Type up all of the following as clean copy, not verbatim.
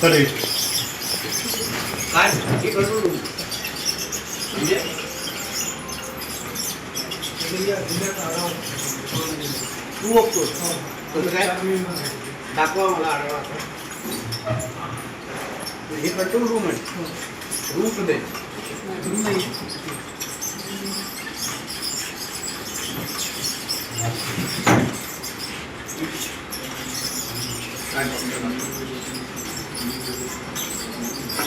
कडे काय हे कंट्रोल रूम म्हणजे तू बघतो कसं काय दाखवा मला आढावा हे कंट्रोल रूम आहे रूम कुठे रूम नाही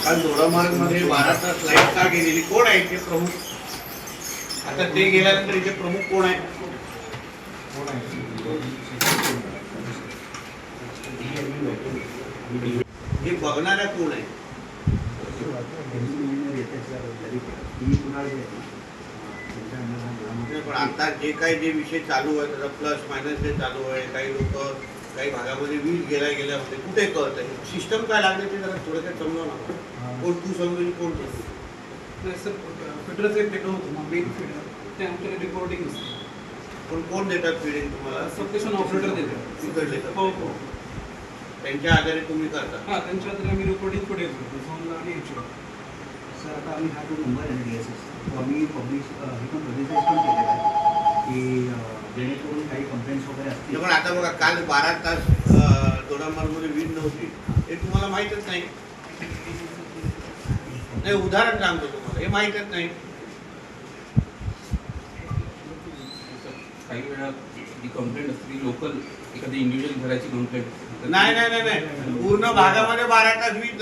काल दोडामार्ग मध्ये 12 तास लाईट का गेलेली कोण आहे इथे प्रमुख आता ते गेल्यानंतर इथे प्रमुख कोण आहे हे बघणारा कोण आहे पण आता जे काही जे विषय चालू आहे त्याचा प्लस मायनस जे चालू आहे काही लोक काही भागामध्ये वीज गेल्या होते कुठे कळत आहे सिस्टम काय लागले ते जरा थोडं काय समजावं ना कोण तू समजून कोण सर फिडरचं एक डेटा होतो मेन फिडर ते आमच्याकडे रिपोर्टिंग असतं पण कोण देतात फिडिंग तुम्हाला सबस्टेशन ऑपरेटर देतात तिकडले हो हो त्यांच्या आधारे तुम्ही करता हां त्यांच्या आधारे आम्ही रिपोर्टिंग पुढे येतो झोनला आणि याच्यावर सर आता आम्ही हा जो नंबर आहे ना DSS तो आम्ही पब्लिश हे पण पब्लिसाईज पण केलेला आहे की जेणेकरून काही कंप्लेंट्स वगैरे असतील पण आता बघा काल 12 तास दोडामार्गमध्ये वीज नव्हती हे तुम्हाला माहीतच नाही उदाहरण सांगतो तुम्हाला हे माहीतच नाही काही वेळा जी कंप्लेंट असते लोकल एखादी इंडिव्हिज्युअल घराची कंप्लेंट नाही पूर्ण भागामध्ये 12 तास वीज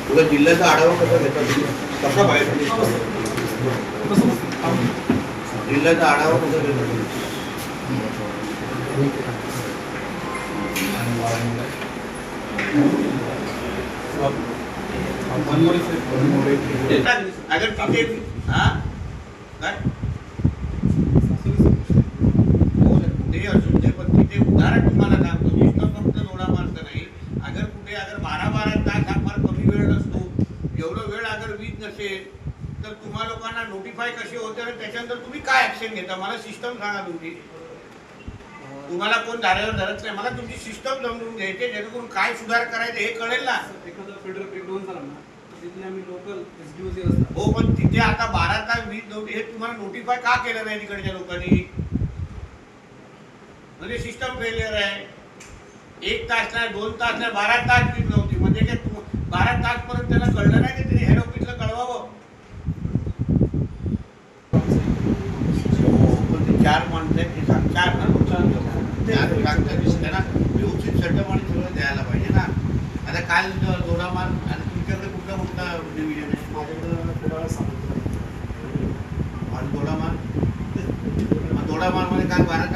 तुला जिल्ह्याचा आढावा कसा घेता कसा बाहेर जिल्ह्याचा आढावा कसा घेता अगर तिथे काय कुठेही असू दे पण तिथे उदाहरण तुम्हाला सांगतो नुसतं फक्त दोडामार्ग नाही अगर कुठे 12 तास हा फार कमी वेळ नसतो एवढं वेळ अगर वीज नसेल तर तुम्हा लोकांना नोटिफाय कसे होते आणि त्याच्यानंतर तुम्ही काय ऍक्शन घेता मला सिस्टम सांगा तुमची तुम्हाला कोण धारेवर धरत नाही मला तुमची सिस्टम समजून घ्यायची जेणेकरून काय सुधार करायचे हे कळेल ना एखादा फिडर ब्रेकडाऊन झाला ना तिथले आम्ही लोकल SDOC असतात हो पण तिथे आता 12 तास वीज नव्हती हे तुम्हाला नोटिफाय का केलं नाही तिकडच्या लोकांनी म्हणजे सिस्टम फेलियर आहे 1 तास नाही 2 तास नाही 12 तास वीज नव्हती म्हणजे काय 12 तास पर्यंत त्याला कळलं नाही की तिने हेड ऑफिसला कळवावं चार माणसं आहेत ते चार ना त्यांना व्यवस्थित सेटअप आणि सगळं द्यायला पाहिजे ना आता काल दोडामार्ग आणि तुमच्याकडे कुठला डिव्हिजन आहे माझ्याकडे आणि दोडामार्ग मध्ये काल 12